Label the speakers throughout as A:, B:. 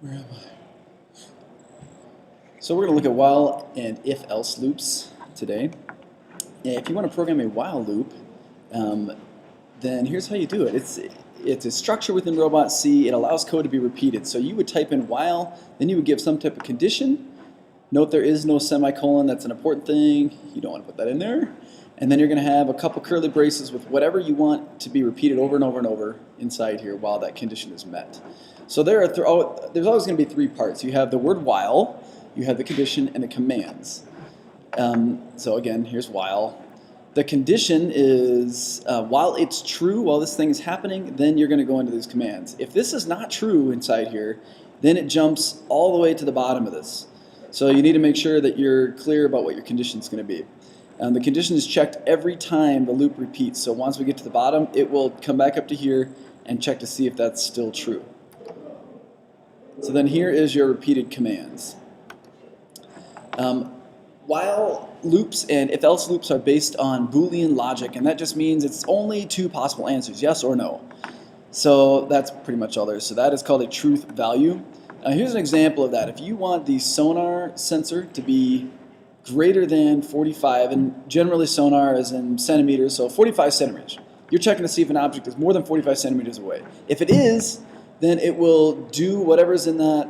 A: Where am I? So we're going to look at while and if-else loops today. If you want to program a while loop, then here's how you do it. It's a structure within Robot C. It allows code to be repeated. So you would type in while, then you would give some type of condition. Note there is no semicolon. That's an important thing. You don't want to put that in there. And then you're going to have a couple curly braces with whatever you want to be repeated over and over and over inside here while that condition is met. So there's always going to be three parts. You have the word while, you have the condition, and the commands. So again, here's while. The condition is while it's true, while this thing is happening, then you're going to go into these commands. If this is not true inside here, then it jumps all the way to the bottom of this. So you need to make sure that you're clear about what your condition is going to be. The condition is checked every time the loop repeats. So once we get to the bottom, it will come back up to here and check to see if that's still true. So then here is your repeated commands. While loops and if-else loops are based on Boolean logic, and that just means it's only two possible answers, yes or no. So that's pretty much all there is. So that is called a truth value. Here's an example of that. If you want the sonar sensor to be greater than 45, and generally sonar is in centimeters, so 45 centimeters. You're checking to see if an object is more than 45 centimeters away. If it is, then it will do whatever's in that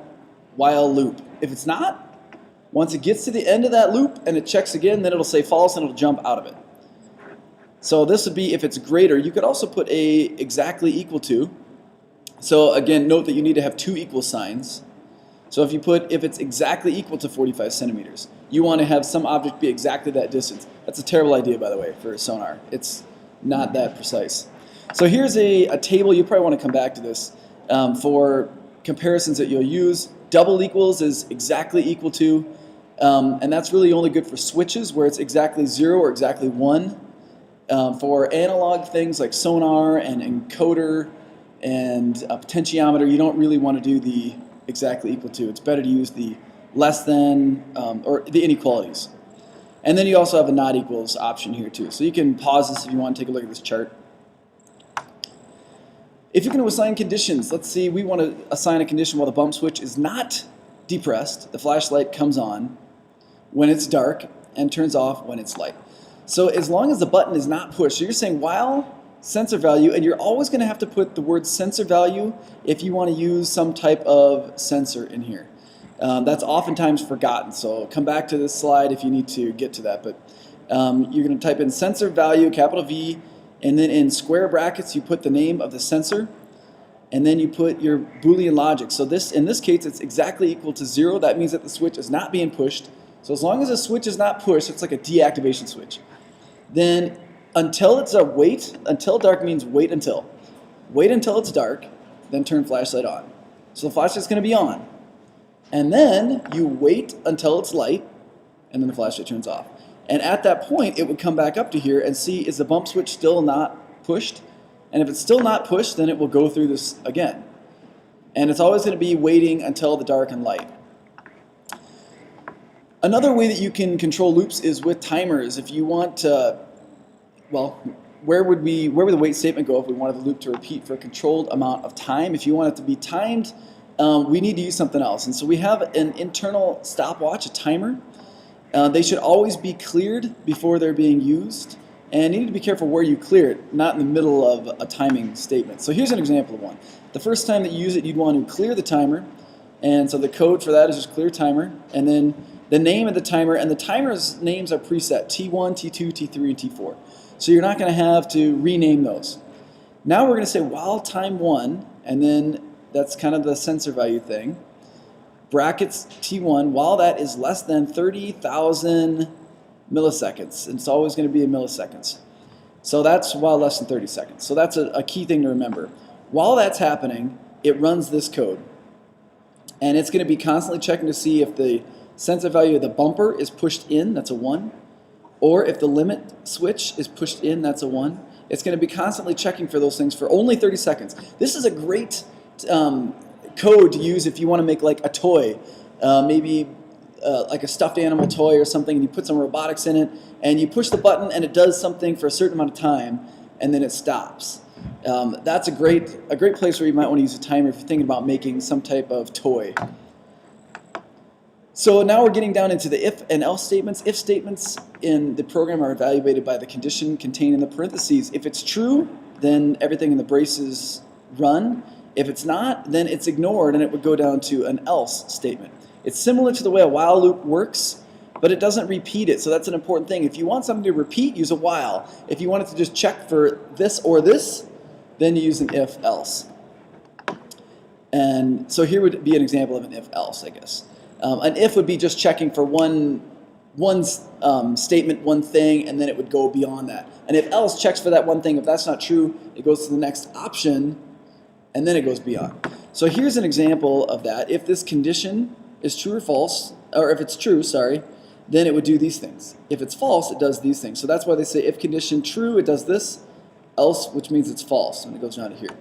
A: while loop. If it's not, once it gets to the end of that loop and it checks again, then it'll say false and it'll jump out of it. So this would be if it's greater. You could also put a exactly equal to. So again, note that you need to have two equal signs. So if you put if it's exactly equal to 45 centimeters, you want to have some object be exactly that distance. That's a terrible idea, by the way, for sonar. It's not that precise. So here's a table. You probably want to come back to this for comparisons that you'll use. Double equals is exactly equal to, and that's really only good for switches where it's exactly 0 or exactly 1. For analog things like sonar and encoder and a potentiometer, you don't really want to do the exactly equal to. It's better to use the less than or the inequalities. And then you also have a not equals option here too. So you can pause this if you want to take a look at this chart. If you're going to assign conditions, let's see, we want to assign a condition while the bump switch is not depressed. The flashlight comes on when it's dark and turns off when it's light. So as long as the button is not pushed, so you're saying while sensor value, and you're always going to have to put the word sensor value if you want to use some type of sensor in here. That's oftentimes forgotten, so come back to this slide if you need to get to that. But you're going to type in sensor value, capital V, and then in square brackets you put the name of the sensor, and then you put your Boolean logic. So this, in this case, it's exactly equal to 0. That means that the switch is not being pushed. So as long as the switch is not pushed, it's like a deactivation switch. Then until it's a wait, until dark means wait until. Wait until it's dark, then turn flashlight on. So the flashlight's going to be on. And then you wait until it's light, and then the flashlight turns off. And at that point, it would come back up to here and see, is the bump switch still not pushed? And if it's still not pushed, then it will go through this again. And it's always going to be waiting until the dark and light. Another way that you can control loops is with timers. If you want to, well, where would the wait statement go if we wanted the loop to repeat for a controlled amount of time? If you want it to be timed, we need to use something else. And so we have an internal stopwatch, a timer. They should always be cleared before they're being used. And you need to be careful where you clear it, not in the middle of a timing statement. So here's an example of one. The first time that you use it, you'd want to clear the timer. And so the code for that is just clear timer. And then the name of the timer, and the timer's names are preset, T1, T2, T3, and T4. So you're not going to have to rename those. Now we're going to say while time 1, and then that's kind of the sensor value thing, brackets T1, while that is less than 30,000 milliseconds. It's always going to be in milliseconds. So that's while less than 30 seconds. So that's a key thing to remember. While that's happening, it runs this code. And it's going to be constantly checking to see if the sensor value of the bumper is pushed in, that's a 1. Or if the limit switch is pushed in, that's a 1. It's going to be constantly checking for those things for only 30 seconds. This is a great code to use if you want to make like a toy, maybe like a stuffed animal toy or something, and you put some robotics in it, and you push the button and it does something for a certain amount of time, and then it stops. That's a great place where you might want to use a timer if you're thinking about making some type of toy. So now we're getting down into the if and else statements. If statements in the program are evaluated by the condition contained in the parentheses. If it's true, then everything in the braces run. If it's not, then it's ignored and it would go down to an else statement. It's similar to the way a while loop works, but it doesn't repeat it, so that's an important thing. If you want something to repeat, use a while. If you want it to just check for this or this, then you use an if else. And so here would be an example of an if else, I guess. An if would be just checking for one statement, one thing, and then it would go beyond that. An if else checks for that one thing. If that's not true, it goes to the next option, and then it goes beyond. So here's an example of that. If this condition is true or false, or if it's true, sorry, then it would do these things. If it's false, it does these things. So that's why they say if condition true, it does this, else, which means it's false, and it goes down to here.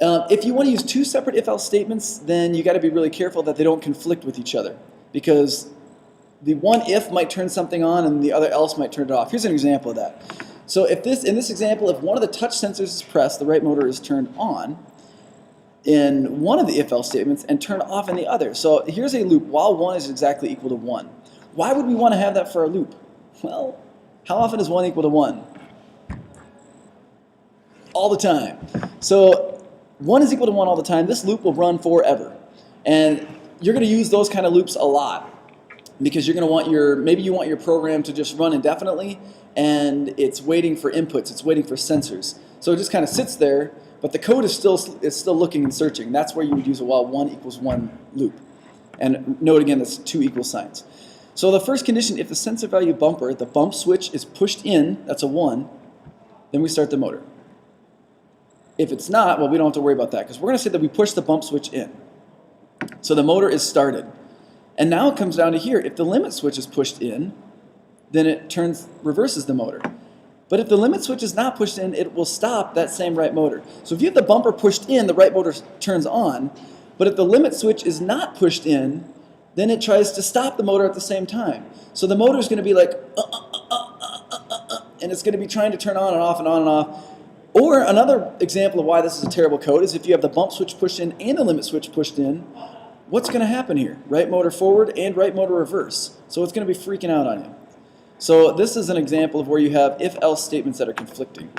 A: If you want to use two separate if-else statements, then you got to be really careful that they don't conflict with each other, because the one if might turn something on and the other else might turn it off. Here's an example of that. So if in this example, if one of the touch sensors is pressed, the right motor is turned on in one of the if-else statements and turned off in the other. So here's a loop. While 1 is exactly equal to 1. Why would we want to have that for a loop? Well, how often is 1 equal to 1? All the time. So 1 is equal to 1 all the time. This loop will run forever. And you're going to use those kind of loops a lot, because you're going to want maybe you want your program to just run indefinitely, and it's waiting for inputs, it's waiting for sensors. So it just kind of sits there, but the code is still looking and searching. That's where you would use a while 1 equals 1 loop. And note again, that's 2 equal signs. So the first condition, if the sensor value bumper, the bump switch is pushed in, that's a 1, then we start the motor. If it's not, well, we don't have to worry about that, because we're going to say that we push the bump switch in. So the motor is started. And now it comes down to here. If the limit switch is pushed in, then it reverses the motor. But if the limit switch is not pushed in, it will stop that same right motor. So if you have the bumper pushed in, the right motor turns on. But if the limit switch is not pushed in, then it tries to stop the motor at the same time. So the motor is going to be like, and it's going to be trying to turn on and off and on and off. Or another example of why this is a terrible code is if you have the bump switch pushed in and the limit switch pushed in, what's going to happen here? Right motor forward and right motor reverse. So it's going to be freaking out on you. So this is an example of where you have if-else statements that are conflicting.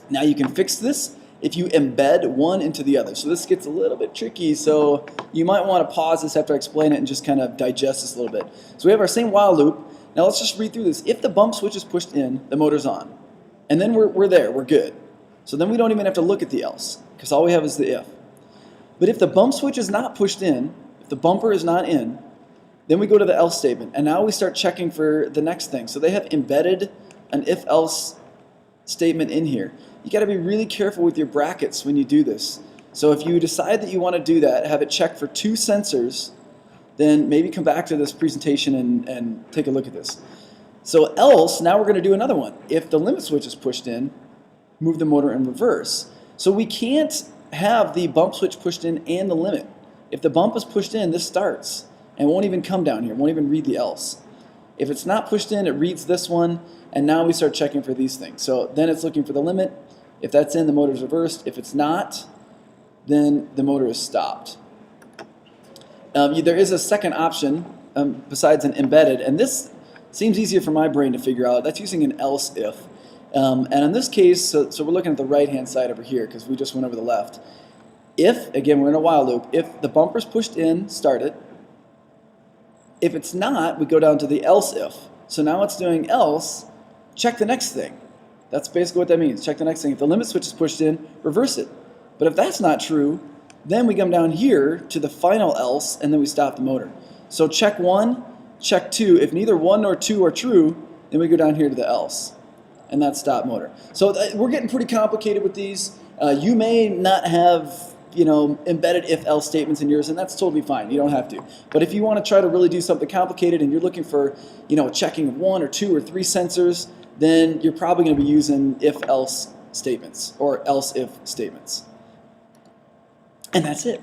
A: Now you can fix this if you embed one into the other. So this gets a little bit tricky, so you might want to pause this after I explain it and just kind of digest this a little bit. So we have our same while loop. Now let's just read through this. If the bump switch is pushed in, the motor's on. And then we're there, we're good. So then we don't even have to look at the else, because all we have is the if. But if the bump switch is not pushed in, if the bumper is not in, then we go to the else statement, and now we start checking for the next thing. So they have embedded an if-else statement in here. You got to be really careful with your brackets when you do this. So if you decide that you want to do that, have it check for 2 sensors, then maybe come back to this presentation and take a look at this. So else, now we're going to do another one. If the limit switch is pushed in, move the motor in reverse. So we can't have the bump switch pushed in and the limit. If the bump is pushed in, this starts and won't even come down here, won't even read the else. If it's not pushed in, it reads this one, and now we start checking for these things. So then it's looking for the limit. If that's in, the motor is reversed. If it's not, then the motor is stopped. There is a second option besides an embedded, and this seems easier for my brain to figure out. That's using an else if. And in this case, so we're looking at the right-hand side over here because we just went over the left. If, again, we're in a while loop, if the bumper's pushed in, start it. If it's not, we go down to the else if. So now it's doing else, check the next thing. That's basically what that means, check the next thing. If the limit switch is pushed in, reverse it. But if that's not true, then we come down here to the final else, and then we stop the motor. So check 1, check 2. If neither 1 nor 2 are true, then we go down here to the else. And that's stop motor. So we're getting pretty complicated with these. You may not have, embedded if-else statements in yours, and that's totally fine. You don't have to. But if you want to try to really do something complicated and you're looking for, checking 1 or 2 or 3 sensors, then you're probably going to be using if-else statements or else-if statements. And that's it.